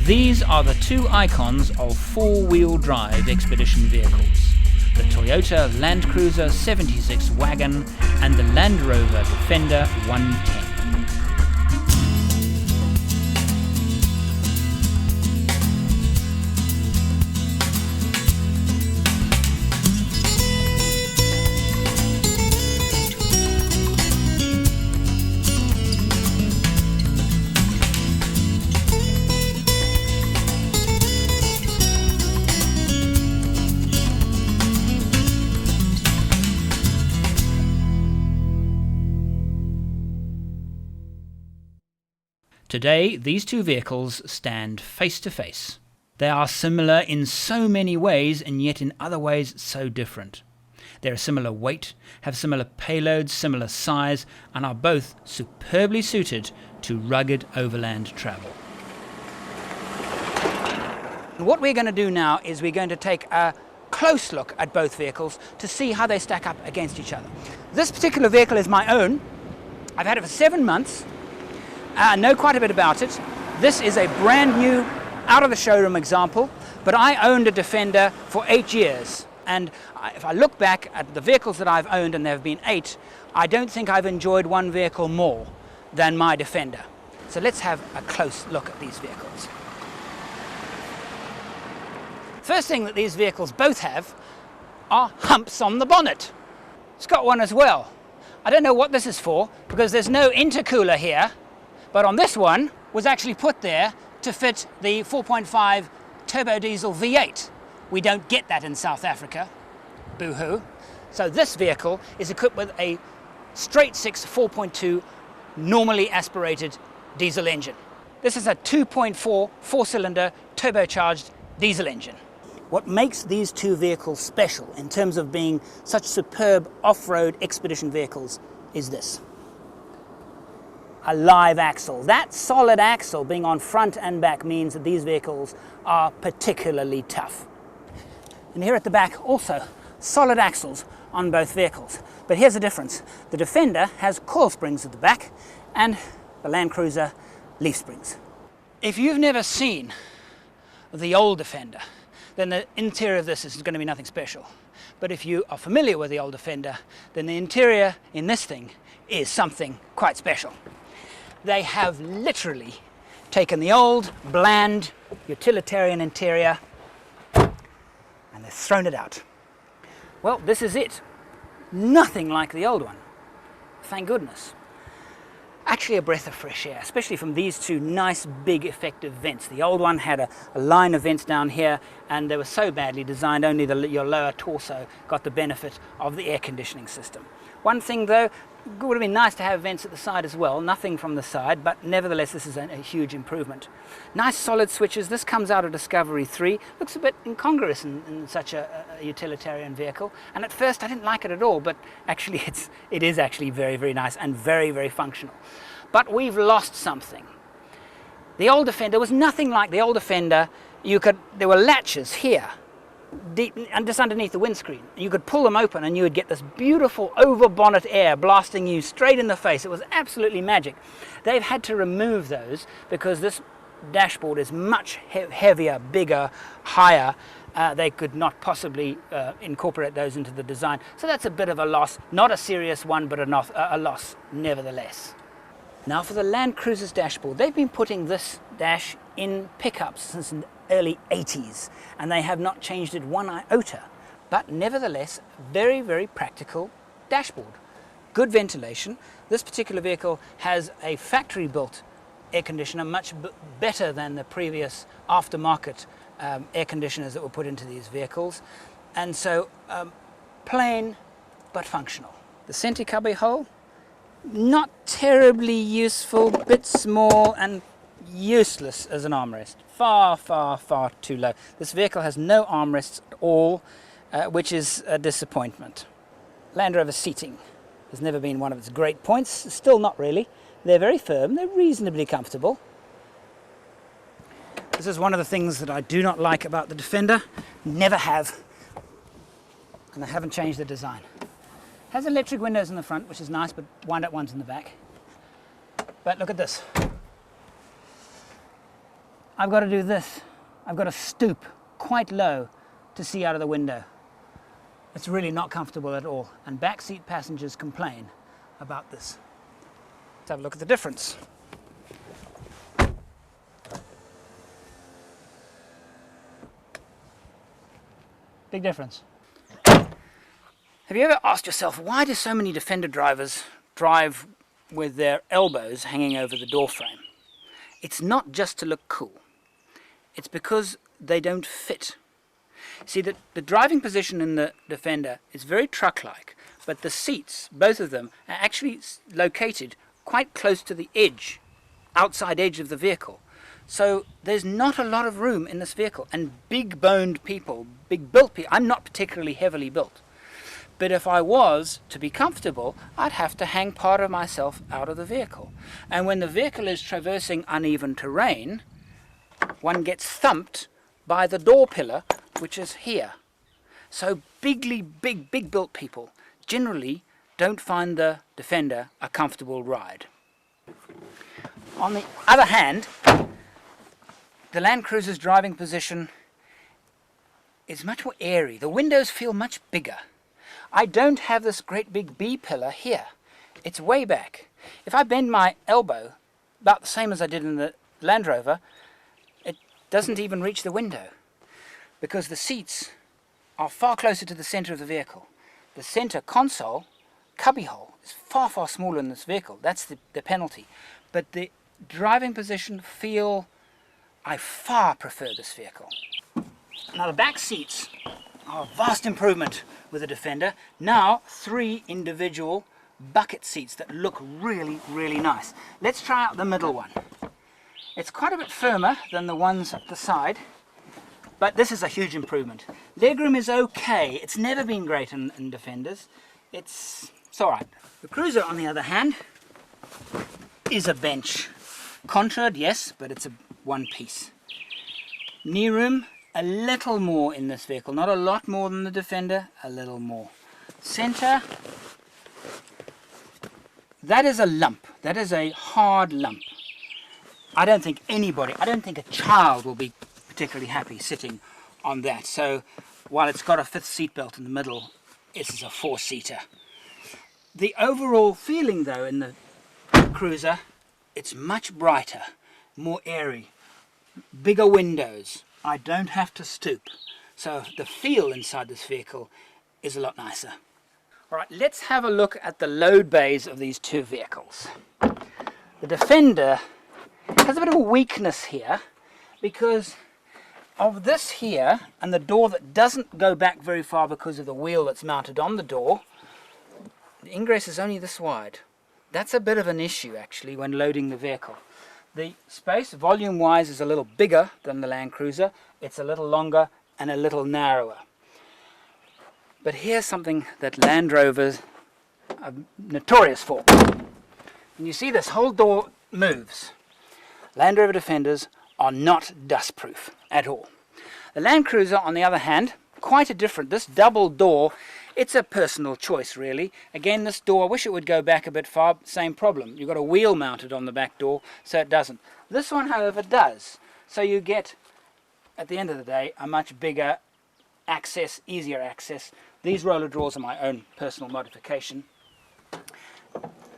These are the two icons of four-wheel drive expedition vehicles, the Toyota Land Cruiser 76 Wagon and the Land Rover Defender 110. Today, these two vehicles stand face to face. They are similar in so many ways and yet in other ways so different. They're a similar weight, have similar payloads, similar size, and are both superbly suited to rugged overland travel. What we're going to do now is we're going to take a close look at both vehicles to see how they stack up against each other. This particular vehicle is my own. I've had it for 7 months. I know quite a bit about it. This is a brand new, out of the showroom example, but I owned a Defender for 8 years. And if I look back at the vehicles that I've owned, and there have been 8, I don't think I've enjoyed one vehicle more than my Defender. So let's have a close look at these vehicles. First thing that these vehicles both have are humps on the bonnet. It's got one as well. I don't know what this is for, because there's no intercooler here. But on this one was actually put there to fit the 4.5 turbo diesel V8. We don't get that in South Africa, boo-hoo. So this vehicle is equipped with a straight 6 4.2 normally aspirated diesel engine. This is a 2.4 four-cylinder turbocharged diesel engine. What makes these two vehicles special in terms of being such superb off-road expedition vehicles is this: a live axle. That solid axle being on front and back means that these vehicles are particularly tough. And here at the back also, solid axles on both vehicles. But here's the difference. The Defender has coil springs at the back and the Land Cruiser leaf springs. If you've never seen the old Defender, then the interior of this is going to be nothing special. But if you are familiar with the old Defender, then the interior in this thing is something quite special. They have literally taken the old, bland, utilitarian interior and they've thrown it out. Well, this is it. Nothing like the old one. Thank goodness. Actually a breath of fresh air, especially from these two nice, big, effective vents. The old one had a line of vents down here, and they were so badly designed, only your lower torso got the benefit of the air conditioning system. One thing though, it would have been nice to have vents at the side as well, nothing from the side, but nevertheless this is a huge improvement. Nice solid switches. This comes out of Discovery 3, looks a bit incongruous in such a utilitarian vehicle, and at first I didn't like it at all, but actually it is actually very, very nice and very, very functional. But we've lost something. The old Defender was nothing like the old Defender. There were latches here, deep, and just underneath the windscreen. You could pull them open and you would get this beautiful over bonnet air blasting you straight in the face. It was absolutely magic. They've had to remove those because this dashboard is much heavier, bigger, higher. They could not possibly incorporate those into the design. So that's a bit of a loss, not a serious one, but a loss nevertheless. Now for the Land Cruiser's dashboard, they've been putting this dash in pickups since the early 80s, and they have not changed it one iota. But nevertheless, very, very practical dashboard. Good ventilation. This particular vehicle has a factory-built air conditioner, much better than the previous aftermarket air conditioners that were put into these vehicles. And so plain but functional. The center cubby hole, not terribly useful, bit small and useless as an armrest. Far, far, far too low. This vehicle has no armrests at all, which is a disappointment. Land Rover seating has never been one of its great points, still not really. They're very firm, they're reasonably comfortable. This is one of the things that I do not like about the Defender, never have, and I haven't changed the design. Has electric windows in the front, which is nice, but wind-up ones in the back. But look at this. I've got to do this. I've got to stoop quite low to see out of the window. It's really not comfortable at all, and backseat passengers complain about this. Let's have a look at the difference. Big difference. Have you ever asked yourself, why do so many Defender drivers drive with their elbows hanging over the door frame? It's not just to look cool. It's because they don't fit. See, the driving position in the Defender is very truck-like, but the seats, both of them, are actually located quite close to the edge, outside edge of the vehicle. So there's not a lot of room in this vehicle, and big-boned people, big-built people, I'm not particularly heavily built, but if I was to be comfortable, I'd have to hang part of myself out of the vehicle. And when the vehicle is traversing uneven terrain, one gets thumped by the door pillar, which is here. So big-built people generally don't find the Defender a comfortable ride. On the other hand, the Land Cruiser's driving position is much more airy. The windows feel much bigger. I don't have this great big B pillar here. It's way back. If I bend my elbow about the same as I did in the Land Rover, it doesn't even reach the window because the seats are far closer to the center of the vehicle. The center console, cubbyhole, is far smaller in this vehicle. That's the penalty. But the driving position I far prefer this vehicle. Now the back seats are a vast improvement with the Defender. Now 3 individual bucket seats that look really nice. Let's try out the middle one. It's quite a bit firmer than the ones at the side, but this is a huge improvement. Legroom is okay. It's never been great in Defenders. It's alright. The Cruiser, on the other hand, is a bench. Contoured, yes, but it's a one piece. Knee room, a little more in this vehicle. Not a lot more than the Defender, a little more. Center, that is a lump. That is a hard lump. I don't think a child will be particularly happy sitting on that. So while it's got a 5th seat belt in the middle, this is a 4-seater. The overall feeling though in the Cruiser, it's much brighter, more airy, bigger windows. I don't have to stoop. So the feel inside this vehicle is a lot nicer. Alright, let's have a look at the load bays of these 2 vehicles. The Defender has a bit of a weakness here because of this here and the door that doesn't go back very far because of the wheel that's mounted on the door. The ingress is only this wide. That's a bit of an issue actually when loading the vehicle. The space volume-wise is a little bigger than the Land Cruiser. It's a little longer and a little narrower. But here's something that Land Rovers are notorious for. And you see this whole door moves. Land Rover Defenders are not dustproof at all. The Land Cruiser, on the other hand, quite a different. This double door, it's a personal choice really. Again, this door, I wish it would go back a bit far, same problem. You've got a wheel mounted on the back door, so it doesn't. This one, however, does. So you get, at the end of the day, a much bigger access, easier access. These roller drawers are my own personal modification.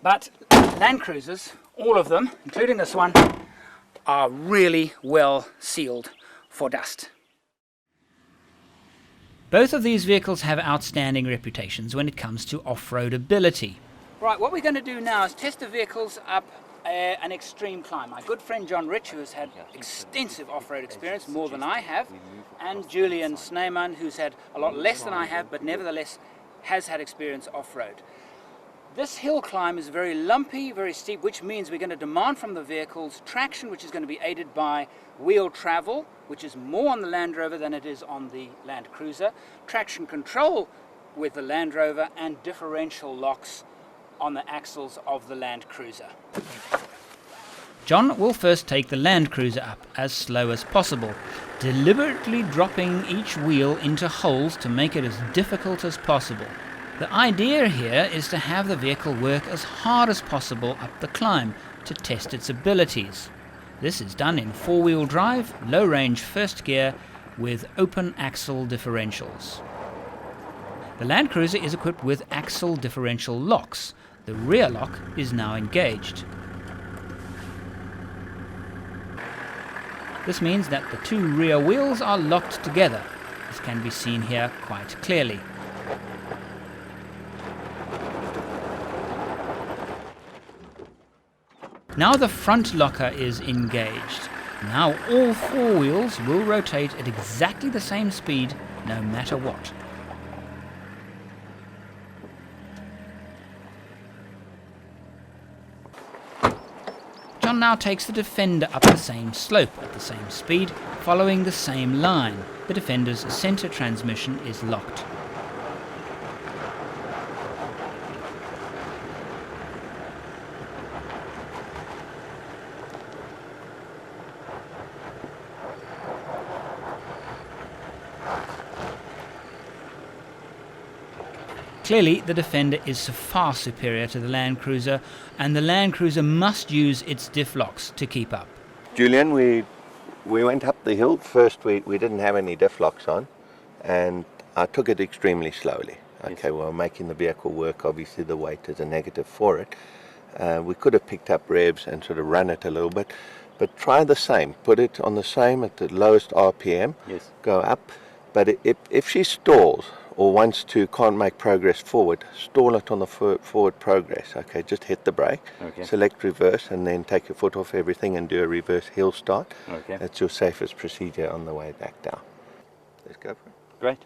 But Land Cruisers, all of them, including this one, are really well sealed for dust. Both of these vehicles have outstanding reputations when it comes to off-road ability. Right, what we're going to do now is test the vehicles up an extreme climb. My good friend John Rich, who has had extensive off-road experience, more than I have, and Julian Sneyman, who's had a lot less than I have, but nevertheless has had experience off-road. This hill climb is very lumpy, very steep, which means we're going to demand from the vehicles traction, which is going to be aided by wheel travel, which is more on the Land Rover than it is on the Land Cruiser, traction control with the Land Rover, and differential locks on the axles of the Land Cruiser. John will first take the Land Cruiser up as slow as possible, deliberately dropping each wheel into holes to make it as difficult as possible. The idea here is to have the vehicle work as hard as possible up the climb to test its abilities. This is done in four-wheel drive, low-range first gear with open axle differentials. The Land Cruiser is equipped with axle differential locks. The rear lock is now engaged. This means that the two rear wheels are locked together. This can be seen here quite clearly. Now the front locker is engaged. Now all four wheels will rotate at exactly the same speed, no matter what. John now takes the Defender up the same slope at the same speed, following the same line. The Defender's center transmission is locked. Clearly, the Defender is far superior to the Land Cruiser, and the Land Cruiser must use its diff locks to keep up. Julian, we went up the hill. First we didn't have any diff locks on, and I took it extremely slowly. Okay, we were making the vehicle work. Obviously the weight is a negative for it. We could have picked up revs and sort of run it a little bit, but try the same. Put it on the same at the lowest RPM, Yes. go up. But if she stalls or can't make progress forward, stall it on the forward progress. Okay, just hit the brake, select reverse, and then take your foot off everything and do a reverse heel start. Okay. That's your safest procedure on the way back down. Let's go for it. Great.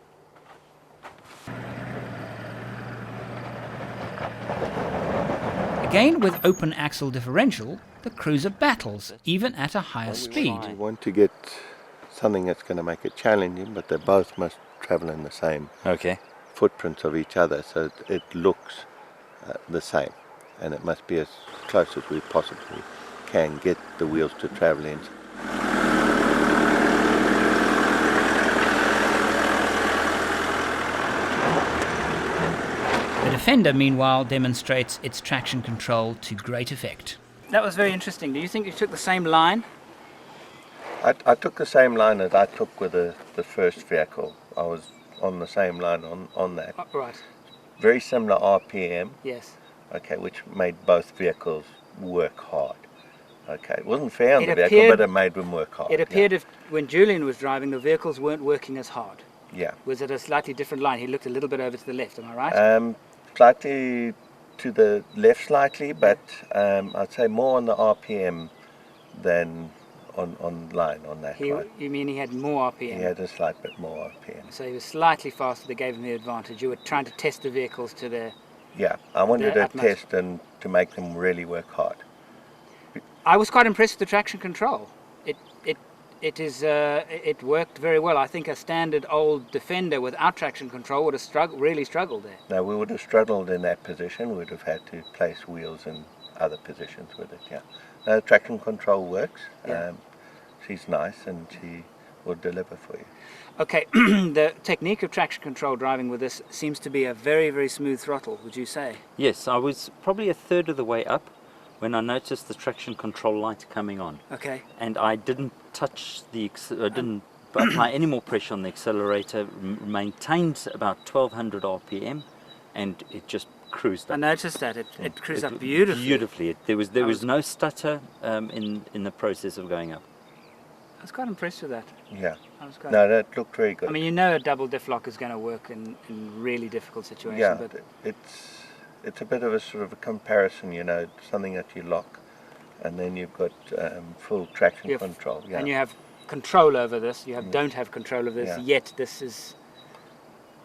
Again, with open axle differential, the Cruiser battles, even at a higher speed. We want to get something that's going to make it challenging, but they both must travel in the same footprints of each other, so it looks the same, and it must be as close as we possibly can get the wheels to travel in. The Defender, meanwhile, demonstrates its traction control to great effect. That was very interesting. Do you think you took the same line? I took the same line as I took with the first vehicle. I was on the same line on that. Oh, right. Very similar RPM. Yes. Okay, which made both vehicles work hard. Okay, it wasn't fair on It the vehicle, appeared- but it made them work hard. It appeared when Julian was driving, the vehicles weren't working as hard. Yeah. Was it a slightly different line? He looked a little bit over to the left, am I right? Slightly to the left slightly, but I'd say more on the RPM than on line on that line. You mean he had more RPM? He had a slight bit more RPM. So he was slightly faster, that gave him the advantage. You were trying to test the vehicles to their... Yeah, I wanted to utmost. test and to make them really work hard. I was quite impressed with the traction control. It worked very well. I think a standard old Defender without traction control would have really struggled there. No, we would have struggled in that position. We'd have had to place wheels in other positions with it, yeah. No, traction control works. Yeah. She's nice and she will deliver for you. Okay, the technique of traction control driving with this seems to be a very, very smooth throttle, would you say? Yes, I was probably a third of the way up when I noticed the traction control light coming on. Okay. And I didn't touch I didn't apply any more pressure on the accelerator, maintained about 1200 RPM, and it just cruised up. I noticed that. It cruised up beautifully. Beautifully. There was no stutter in the process of going up. I was quite impressed with that. Yeah. No, that looked very good. I mean, you know a double diff lock is going to work in really difficult situations. Yeah, but it's a bit of a sort of a comparison, you know, something that you lock, and then you've got full traction control. Yeah. And you have control over this. You don't have control of this yet. This is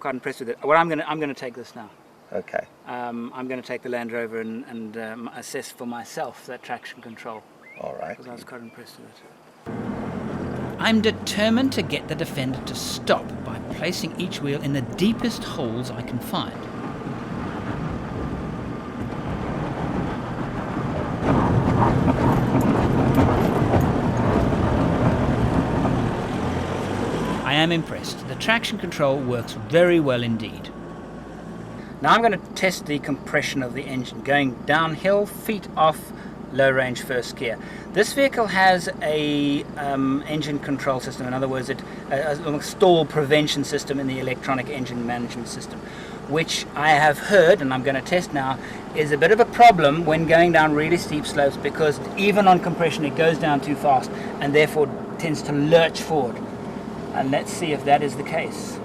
quite impressed with it. Well, I'm going to take this now. Okay. I'm going to take the Land Rover and assess for myself that traction control. All right. Because I was quite impressed with it. I'm determined to get the Defender to stop by placing each wheel in the deepest holes I can find. I am impressed. The traction control works very well indeed. Now I'm going to test the compression of the engine. Going downhill, feet off, low range first gear. This vehicle has a engine control system. In other words, a stall prevention system in the electronic engine management system, which I have heard, and I'm going to test now, is a bit of a problem when going down really steep slopes, because even on compression it goes down too fast and therefore tends to lurch forward. And let's see if that is the case.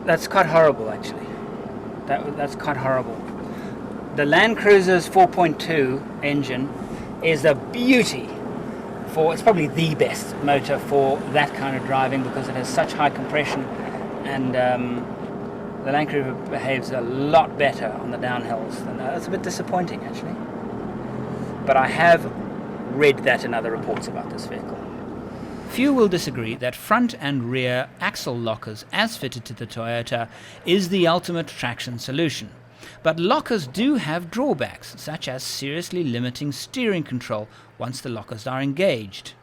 That's quite horrible, actually. That's quite horrible. The Land Cruiser's 4.2 engine is a beauty. It's probably the best motor for that kind of driving, because it has such high compression, and the Land Cruiser behaves a lot better on the downhills. And it's a bit disappointing, actually. But I have read that in other reports about this vehicle. Few will disagree that front and rear axle lockers as fitted to the Toyota is the ultimate traction solution. But lockers do have drawbacks, such as seriously limiting steering control once the lockers are engaged.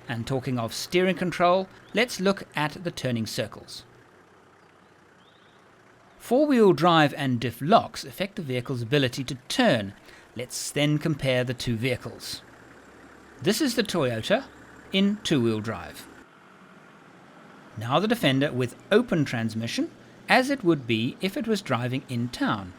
And talking of steering control, let's look at the turning circles. Four-wheel drive and diff locks affect the vehicle's ability to turn. Let's then compare the two vehicles. This is the Toyota in two-wheel drive. Now the Defender with open transmission, as it would be if it was driving in town.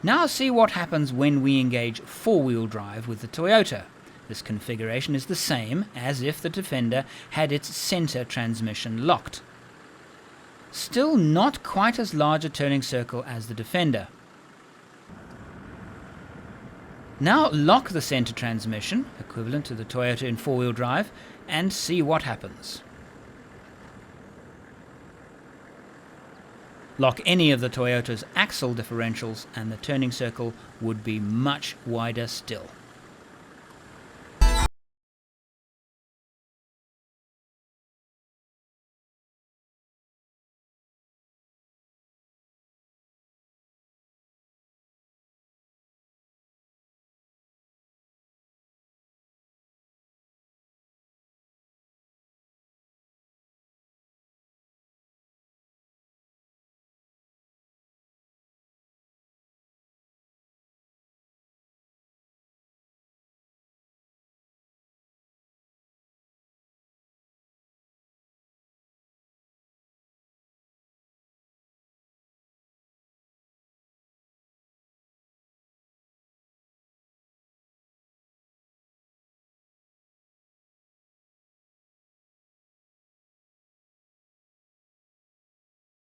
Now see what happens when we engage four-wheel drive with the Toyota. This configuration is the same as if the Defender had its center transmission locked. Still not quite as large a turning circle as the Defender. Now lock the center transmission, equivalent to the Toyota in four-wheel drive, and see what happens. Lock any of the Toyota's axle differentials and the turning circle would be much wider still.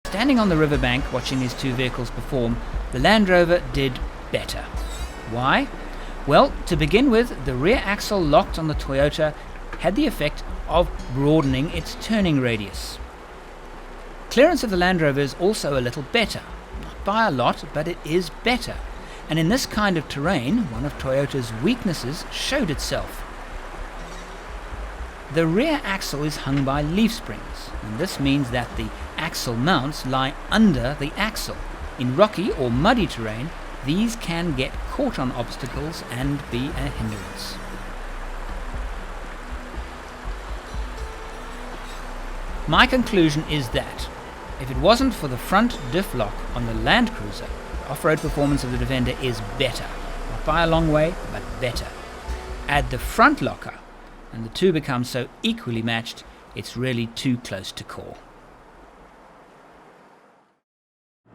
Standing on the riverbank watching these two vehicles perform, the Land Rover did better. Why? Well, to begin with, the rear axle locked on the Toyota had the effect of broadening its turning radius. Clearance of the Land Rover is also a little better. Not by a lot, but it is better. And in this kind of terrain, one of Toyota's weaknesses showed itself. The rear axle is hung by leaf springs, and this means that the axle mounts lie under the axle. In rocky or muddy terrain, these can get caught on obstacles and be a hindrance. My conclusion is that if it wasn't for the front diff lock on the Land Cruiser, the off-road performance of the Defender is better. Not by a long way, but better. Add the front locker, and the two become so equally matched, it's really too close to call.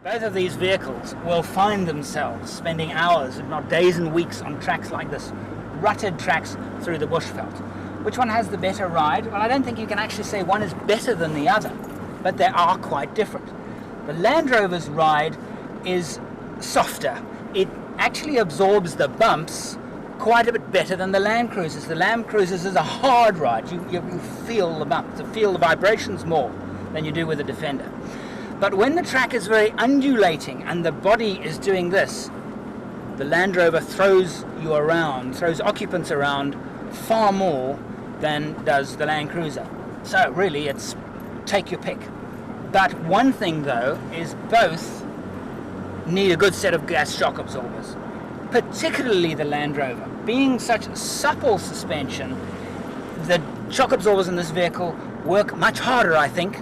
Both of these vehicles will find themselves spending hours, if not days and weeks, on tracks like this, rutted tracks through the bushveld. Which one has the better ride? Well, I don't think you can actually say one is better than the other, but they are quite different. The Land Rover's ride is softer. It actually absorbs the bumps quite a bit better than the Land Cruisers. The Land Cruisers is a hard ride. You feel the bumps, you feel the vibrations more than you do with the Defender. But when the track is very undulating and the body is doing this, the Land Rover throws you around, throws occupants around far more than does the Land Cruiser. So really it's take your pick. But one thing though is both need a good set of gas shock absorbers, particularly the Land Rover. Being such supple suspension, the shock absorbers in this vehicle work much harder, I think,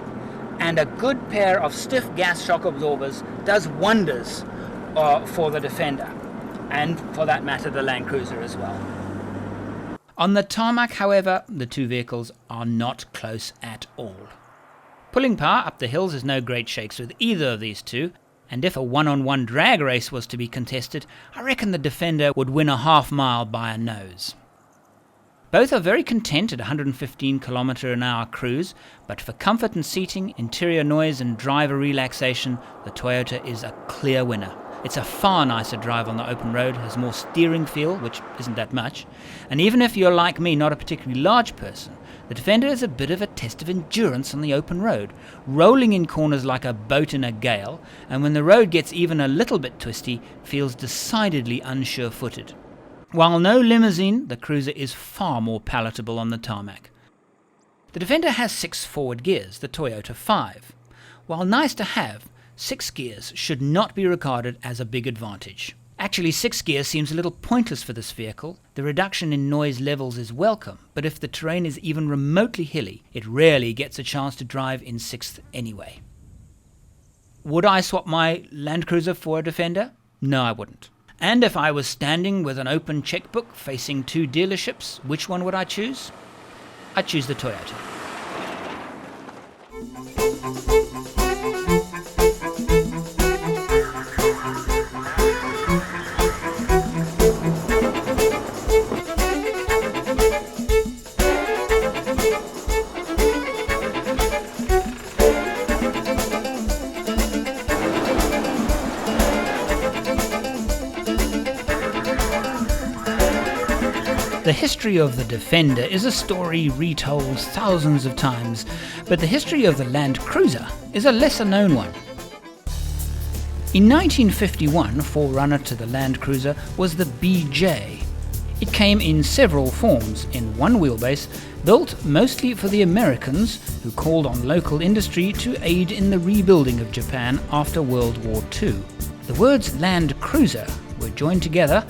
and a good pair of stiff gas shock absorbers does wonders for the Defender, and for that matter the Land Cruiser as well. On the tarmac, however, the two vehicles are not close at all. Pulling power up the hills is no great shakes with either of these two, and if a one-on-one drag race was to be contested, I reckon the Defender would win a half-mile by a nose. Both are very content at 115 km/h cruise, but for comfort and seating, interior noise and driver relaxation, the Toyota is a clear winner. It's a far nicer drive on the open road, has more steering feel, which isn't that much, and even if you're like me, not a particularly large person, the Defender is a bit of a test of endurance on the open road, rolling in corners like a boat in a gale, and when the road gets even a little bit twisty, feels decidedly unsure-footed. While no limousine, the Cruiser is far more palatable on the tarmac. The Defender has 6 forward gears, the Toyota 5. While nice to have, 6 gears should not be regarded as a big advantage. Actually, 6 gears seems a little pointless for this vehicle. The reduction in noise levels is welcome, but if the terrain is even remotely hilly, it rarely gets a chance to drive in 6th anyway. Would I swap my Land Cruiser for a Defender? No, I wouldn't. And if I was standing with an open checkbook facing 2 dealerships, which one would I choose? I'd choose the Toyota. The history of the Defender is a story retold thousands of times, but the history of the Land Cruiser is a lesser known one. In 1951, forerunner to the Land Cruiser was the BJ. It came in several forms, in one wheelbase, built mostly for the Americans, who called on local industry to aid in the rebuilding of Japan after World War II. The words Land Cruiser were joined together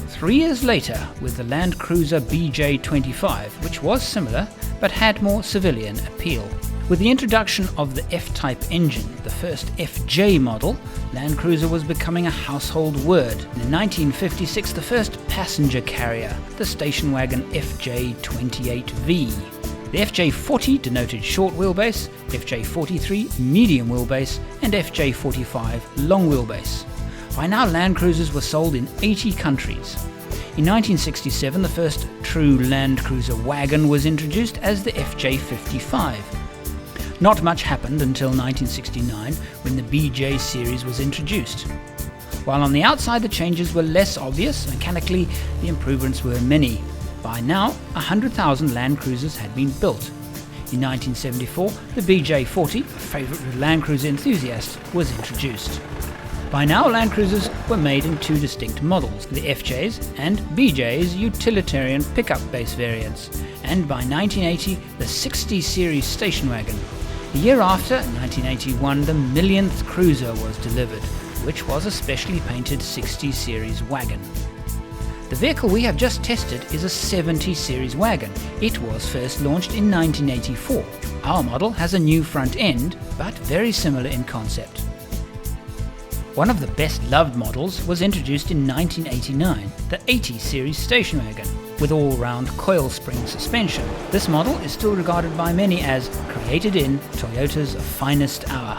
3 years later with the Land Cruiser BJ25, which was similar but had more civilian appeal. With the introduction of the F-Type engine, the first FJ model, Land Cruiser was becoming a household word. In 1956, the first passenger carrier, the station wagon FJ28V. The FJ40 denoted short wheelbase, FJ43 medium wheelbase, and FJ45 long wheelbase. By now, Land Cruisers were sold in 80 countries. In 1967, the first true Land Cruiser wagon was introduced as the FJ55. Not much happened until 1969, when the BJ series was introduced. While on the outside the changes were less obvious, mechanically the improvements were many. By now, 100,000 Land Cruisers had been built. In 1974, the BJ40, a favourite with Land Cruiser enthusiasts, was introduced. By now, Land Cruisers were made in 2 distinct models, the FJ's and BJ's utilitarian pickup-base variants, and by 1980, the 60 series station wagon. The year after, 1981, the millionth Cruiser was delivered, which was a specially painted 60 series wagon. The vehicle we have just tested is a 70 series wagon. It was first launched in 1984. Our model has a new front end, but very similar in concept. One of the best-loved models was introduced in 1989, the 80 series station wagon, with all-round coil spring suspension. This model is still regarded by many as created in Toyota's finest hour,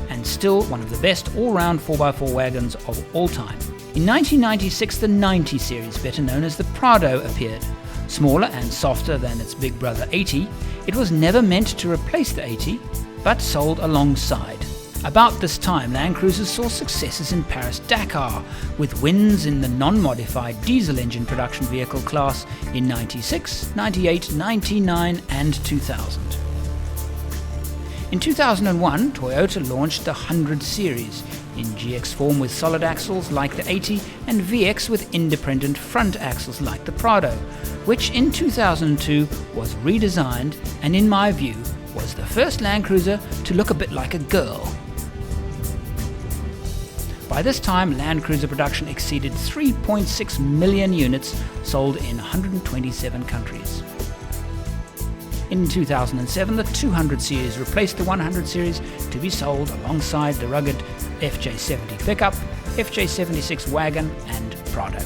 and still one of the best all-round 4x4 wagons of all time. In 1996, the 90 series, better known as the Prado, appeared. Smaller and softer than its big brother 80, it was never meant to replace the 80, but sold alongside. About this time, Land Cruisers saw successes in Paris-Dakar, with wins in the non-modified diesel engine production vehicle class in 96, 98, 99 and 2000. In 2001, Toyota launched the 100 series, in GX form with solid axles like the 80 and VX with independent front axles like the Prado, which in 2002 was redesigned and in my view was the first Land Cruiser to look a bit like a girl. By this time, Land Cruiser production exceeded 3.6 million units, sold in 127 countries. In 2007, the 200 series replaced the 100 series to be sold alongside the rugged FJ70 pickup, FJ76 Wagon and Prado.